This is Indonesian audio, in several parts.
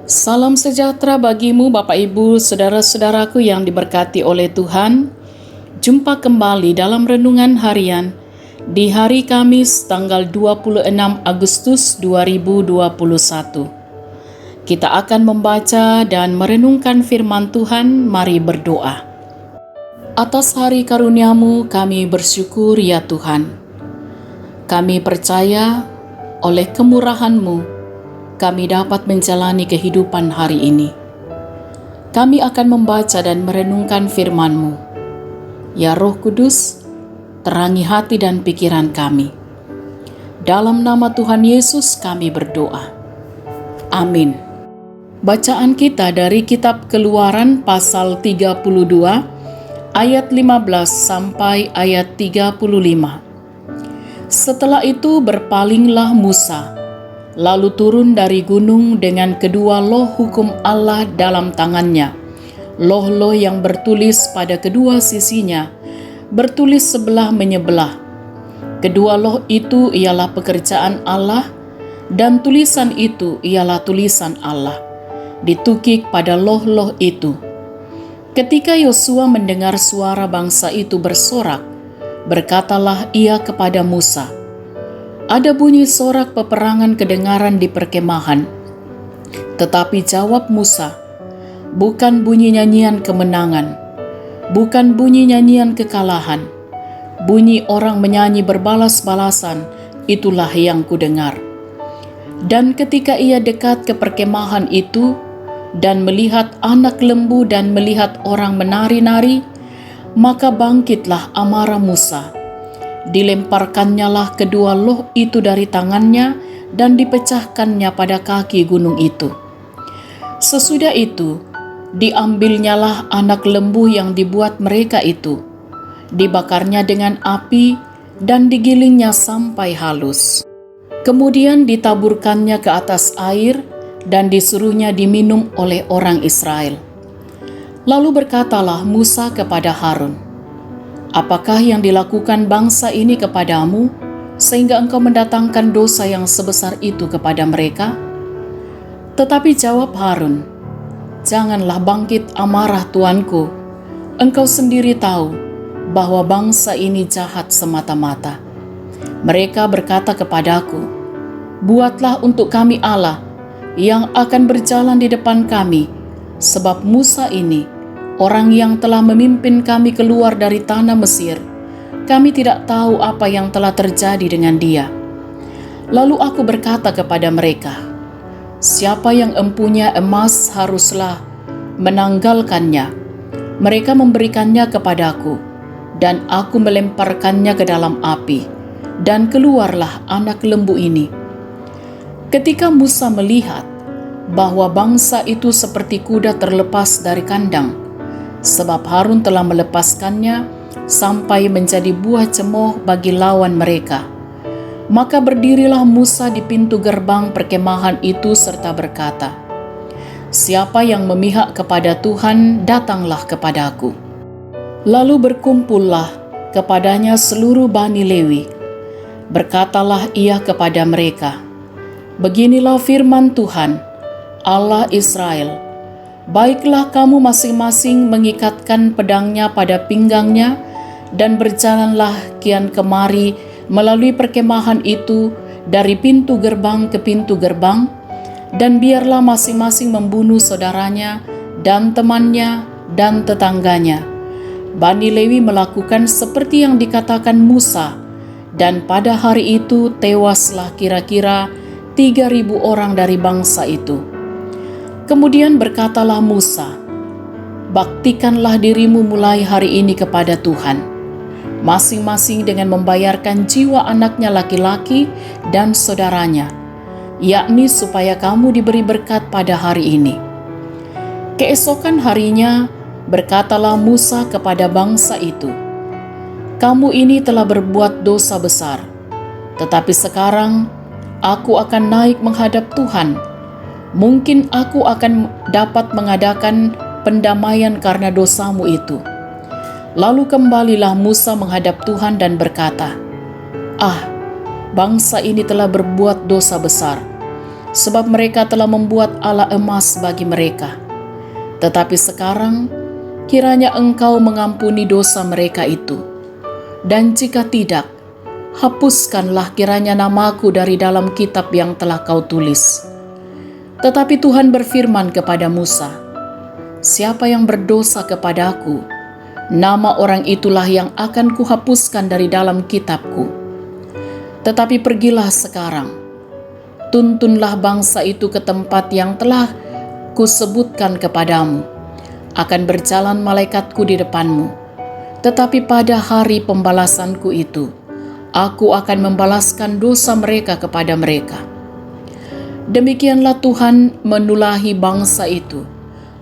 Salam sejahtera bagimu Bapak Ibu, saudara-saudaraku yang diberkati oleh Tuhan. Jumpa kembali dalam renungan harian di hari Kamis tanggal 26 Agustus 2021. Kita akan membaca dan merenungkan firman Tuhan, mari berdoa. Atas hari karunia-Mu kami bersyukur ya Tuhan. Kami percaya oleh kemurahan-Mu kami dapat menjalani kehidupan hari ini. Kami akan membaca dan merenungkan firman-Mu. Ya Roh Kudus, terangi hati dan pikiran kami. Dalam nama Tuhan Yesus kami berdoa. Amin. Bacaan kita dari kitab Keluaran pasal 32 ayat 15 sampai ayat 35. Setelah itu berpalinglah Musa, lalu turun dari gunung dengan kedua loh hukum Allah dalam tangannya. Loh-loh yang bertulis pada kedua sisinya, bertulis sebelah menyebelah. Kedua loh itu ialah pekerjaan Allah, dan tulisan itu ialah tulisan Allah, ditukik pada loh-loh itu. Ketika Yosua mendengar suara bangsa itu bersorak, berkatalah ia kepada Musa, "Ada bunyi sorak peperangan kedengaran di perkemahan." Tetapi jawab Musa, "Bukan bunyi nyanyian kemenangan, bukan bunyi nyanyian kekalahan. Bunyi orang menyanyi berbalas-balasan, itulah yang kudengar." Dan ketika ia dekat ke perkemahan itu, dan melihat anak lembu dan melihat orang menari-nari, maka bangkitlah amarah Musa. Dilemparkannyalah kedua loh itu dari tangannya dan dipecahkannya pada kaki gunung itu. Sesudah itu, diambilnyalah anak lembu yang dibuat mereka itu, dibakarnya dengan api dan digilingnya sampai halus. Kemudian ditaburkannya ke atas air dan disuruhnya diminum oleh orang Israel. Lalu berkatalah Musa kepada Harun, "Apakah yang dilakukan bangsa ini kepadamu, sehingga engkau mendatangkan dosa yang sebesar itu kepada mereka?" Tetapi jawab Harun, "Janganlah bangkit amarah tuanku. Engkau sendiri tahu bahwa bangsa ini jahat semata-mata. Mereka berkata kepadaku, 'Buatlah untuk kami Allah yang akan berjalan di depan kami,' sebab Musa ini orang yang telah memimpin kami keluar dari tanah Mesir, kami tidak tahu apa yang telah terjadi dengan dia." Lalu aku berkata kepada mereka, "Siapa yang empunya emas haruslah menanggalkannya." Mereka memberikannya kepadaku, dan aku melemparkannya ke dalam api, dan keluarlah anak lembu ini. Ketika Musa melihat bahwa bangsa itu seperti kuda terlepas dari kandang, sebab Harun telah melepaskannya sampai menjadi buah cemooh bagi lawan mereka, maka berdirilah Musa di pintu gerbang perkemahan itu serta berkata, "Siapa yang memihak kepada Tuhan, datanglah kepadaku." Lalu berkumpullah kepadanya seluruh Bani Lewi. Berkatalah ia kepada mereka, "Beginilah firman Tuhan, Allah Israel. Baiklah kamu masing-masing mengikatkan pedangnya pada pinggangnya, dan berjalanlah kian kemari melalui perkemahan itu dari pintu gerbang ke pintu gerbang, dan biarlah masing-masing membunuh saudaranya dan temannya dan tetangganya." Bani Lewi melakukan seperti yang dikatakan Musa, dan pada hari itu tewaslah kira-kira 3.000 orang dari bangsa itu. Kemudian berkatalah Musa, "Baktikanlah dirimu mulai hari ini kepada Tuhan, masing-masing dengan membayarkan jiwa anaknya laki-laki dan saudaranya, yakni supaya kamu diberi berkat pada hari ini." Keesokan harinya berkatalah Musa kepada bangsa itu, "Kamu ini telah berbuat dosa besar, tetapi sekarang aku akan naik menghadap Tuhan. Mungkin aku akan dapat mengadakan pendamaian karena dosamu itu." Lalu kembalilah Musa menghadap Tuhan dan berkata, "Ah, bangsa ini telah berbuat dosa besar. sebab mereka telah membuat ala emas bagi mereka. Tetapi sekarang, kiranya Engkau mengampuni dosa mereka itu. Dan jika tidak, hapuskanlah kiranya namaku dari dalam kitab yang telah Kau tulis. Tetapi Tuhan berfirman kepada Musa, siapa yang berdosa kepadaku, nama orang itulah yang akan kuhapuskan dari dalam kitabku. Tetapi pergilah sekarang, tuntunlah bangsa itu ke tempat yang telah kusebutkan kepadamu. Akan berjalan malaikatku di depanmu. Tetapi pada hari pembalasanku itu, aku akan membalaskan dosa mereka kepada mereka. Demikianlah Tuhan menulahi bangsa itu,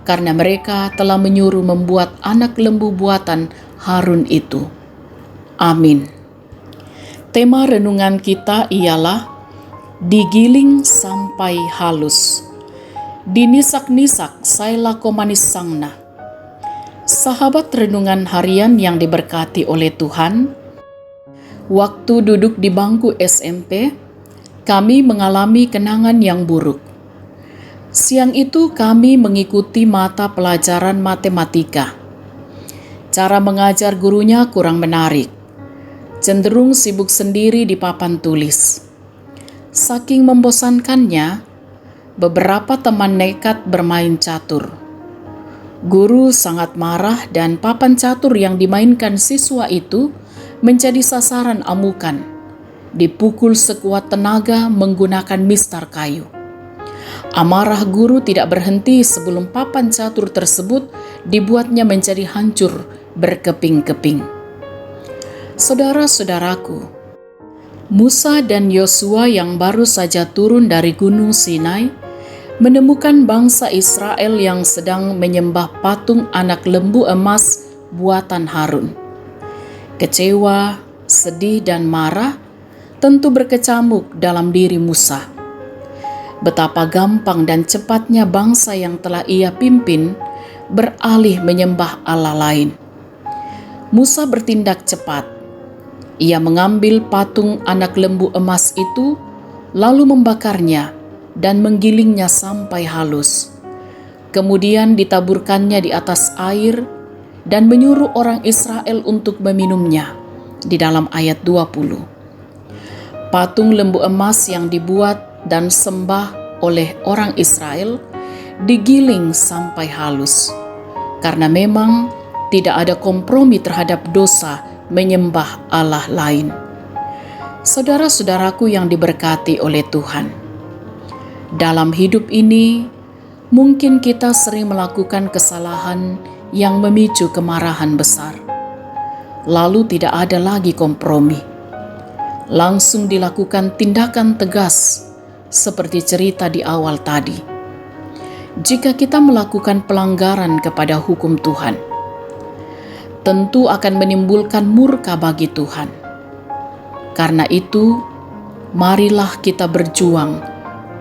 karena mereka telah menyuruh membuat anak lembu buatan Harun itu. Amin. Tema renungan kita ialah digiling sampai halus. Dinisak-nisak saila komanis sangna. Sahabat renungan harian yang diberkati oleh Tuhan, waktu duduk di bangku SMP, kami mengalami kenangan yang buruk. Siang itu kami mengikuti mata pelajaran matematika. Cara mengajar gurunya kurang menarik, cenderung sibuk sendiri di papan tulis. Saking membosankannya, beberapa teman nekat bermain catur. Guru sangat marah dan papan catur yang dimainkan siswa itu menjadi sasaran amukan. Dipukul sekuat tenaga menggunakan mistar kayu. Amarah guru tidak berhenti sebelum papan catur tersebut dibuatnya menjadi hancur berkeping-keping. Saudara-saudaraku, Musa dan Yosua yang baru saja turun dari Gunung Sinai menemukan bangsa Israel yang sedang menyembah patung anak lembu emas buatan Harun. Kecewa, sedih, dan marah tentu berkecamuk dalam diri Musa. Betapa gampang dan cepatnya bangsa yang telah ia pimpin beralih menyembah Allah lain. Musa bertindak cepat. Ia mengambil patung anak lembu emas itu, lalu membakarnya dan menggilingnya sampai halus. Kemudian ditaburkannya di atas air dan menyuruh orang Israel untuk meminumnya. Di dalam ayat 20. Patung lembu emas yang dibuat dan sembah oleh orang Israel digiling sampai halus, karena memang tidak ada kompromi terhadap dosa menyembah Allah lain. Saudara-saudaraku yang diberkati oleh Tuhan, dalam hidup ini mungkin kita sering melakukan kesalahan yang memicu kemarahan besar, lalu tidak ada lagi kompromi. Langsung dilakukan tindakan tegas seperti cerita di awal tadi. Jika kita melakukan pelanggaran kepada hukum Tuhan, tentu akan menimbulkan murka bagi Tuhan. Karena itu, marilah kita berjuang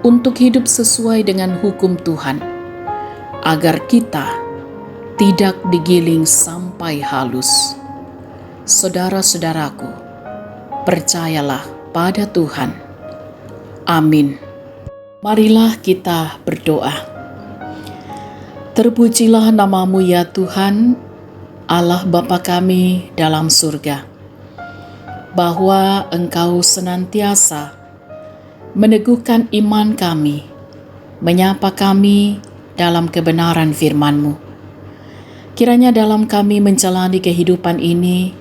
untuk hidup sesuai dengan hukum Tuhan, agar kita tidak digiling sampai halus. Saudara-saudaraku, percayalah pada Tuhan. Amin. Marilah kita berdoa. Terpujilah nama-Mu ya Tuhan, Allah Bapa kami dalam surga, bahwa Engkau senantiasa meneguhkan iman kami, menyapa kami dalam kebenaran firman-Mu. Kiranya dalam kami menjalani kehidupan ini,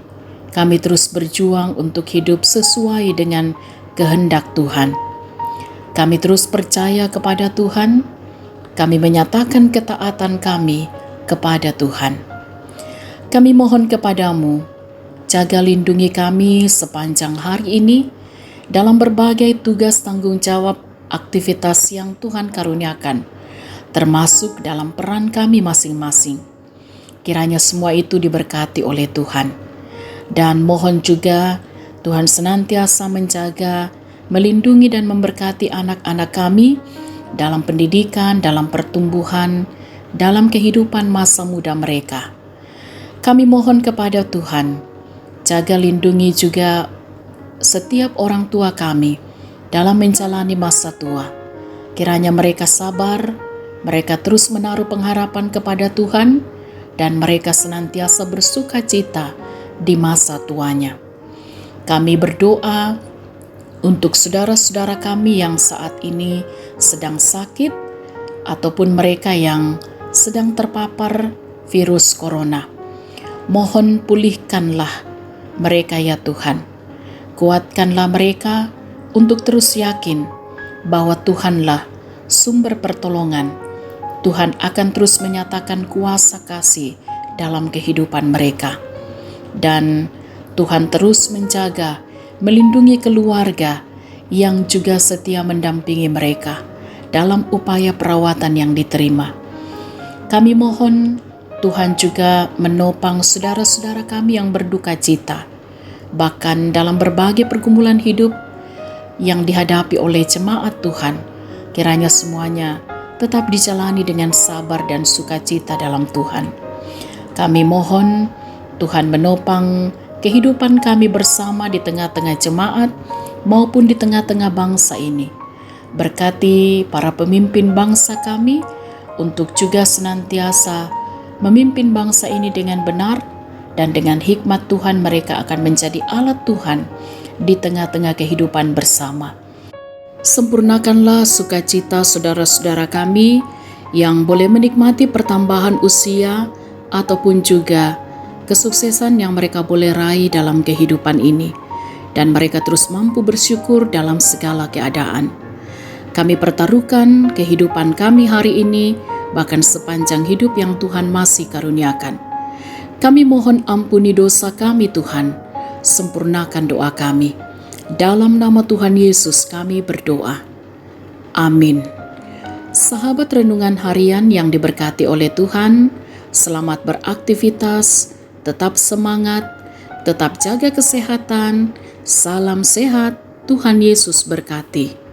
kami terus berjuang untuk hidup sesuai dengan kehendak Tuhan. Kami terus percaya kepada Tuhan, kami menyatakan ketaatan kami kepada Tuhan. Kami mohon kepadamu, jaga lindungi kami sepanjang hari ini dalam berbagai tugas tanggung jawab aktivitas yang Tuhan karuniakan, termasuk dalam peran kami masing-masing. Kiranya semua itu diberkati oleh Tuhan. Dan mohon juga Tuhan senantiasa menjaga, melindungi dan memberkati anak-anak kami dalam pendidikan, dalam pertumbuhan, dalam kehidupan masa muda mereka. Kami mohon kepada Tuhan, jaga lindungi juga setiap orang tua kami dalam menjalani masa tua. Kiranya mereka sabar, mereka terus menaruh pengharapan kepada Tuhan, dan mereka senantiasa bersuka cita di masa tuanya. Kami berdoa untuk saudara-saudara kami yang saat ini sedang sakit, ataupun mereka yang sedang terpapar virus corona. Mohon pulihkanlah mereka ya Tuhan. Kuatkanlah mereka untuk terus yakin bahwa Tuhanlah sumber pertolongan. Tuhan akan terus menyatakan kuasa kasih dalam kehidupan mereka. Dan Tuhan terus menjaga, melindungi keluarga yang juga setia mendampingi mereka dalam upaya perawatan yang diterima. Kami mohon Tuhan juga menopang saudara-saudara kami yang berduka cita, bahkan dalam berbagai pergumulan hidup yang dihadapi oleh jemaat Tuhan. Kiranya semuanya tetap dijalani dengan sabar dan sukacita dalam Tuhan. Kami mohon Tuhan menopang kehidupan kami bersama di tengah-tengah jemaat maupun di tengah-tengah bangsa ini. Berkati para pemimpin bangsa kami untuk juga senantiasa memimpin bangsa ini dengan benar, dan dengan hikmat Tuhan mereka akan menjadi alat Tuhan di tengah-tengah kehidupan bersama. Sempurnakanlah sukacita saudara-saudara kami yang boleh menikmati pertambahan usia ataupun juga kesuksesan yang mereka boleh raih dalam kehidupan ini, dan mereka terus mampu bersyukur dalam segala keadaan. Kami pertaruhkan kehidupan kami hari ini, bahkan sepanjang hidup yang Tuhan masih karuniakan. Kami mohon ampuni dosa kami Tuhan, sempurnakan doa kami. Dalam nama Tuhan Yesus kami berdoa. Amin. Sahabat renungan harian yang diberkati oleh Tuhan, selamat beraktivitas, tetap semangat, tetap jaga kesehatan, salam sehat, Tuhan Yesus berkati.